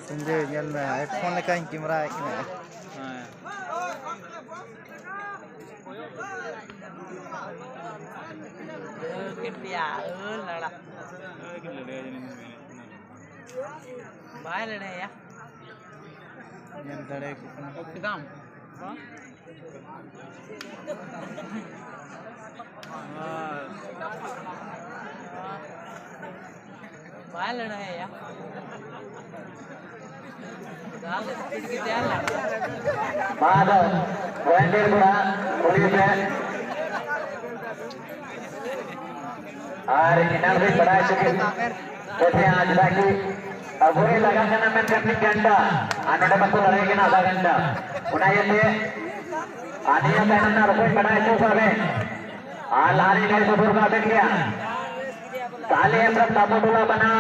Tunjuk nyel na headphone lekan kamera ini. Yang tadi kita. और इनाम भी बढ़ा चुके जैसे आज बाकी अब ये लगा करना मैं करने घंटा आने का तो लड़ेगा ना आधा घंटा उन्हें ये आने का पहना ना रुपये बढ़ाए तो सब है आल हारी नहीं तो बुरा बैठ गया काले हम सब ताबूतुला बना